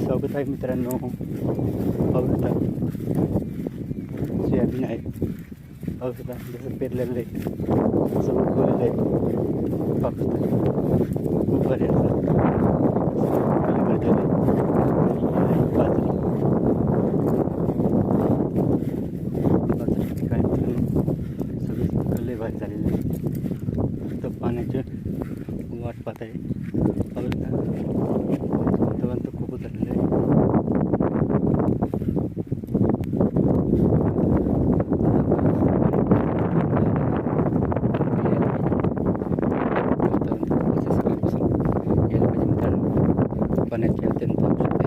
स्वागत आहे मित्रांनो. पाहू शकता सोयाबीन आहे. पाहू शकता जसं पेरलेलं आहे तसं उगवलेलं आहे. पाहू शकता खूप भारी असं बाजरी काय मित्रांनो सगळं पिकं लय भारी झालेलं आहे. तर पाण्याची वाट पाहत आहे. पाहू शकता वातावरण तर खूपच झालेलं आहे. पाण्याची अत्यंत आवश्यकता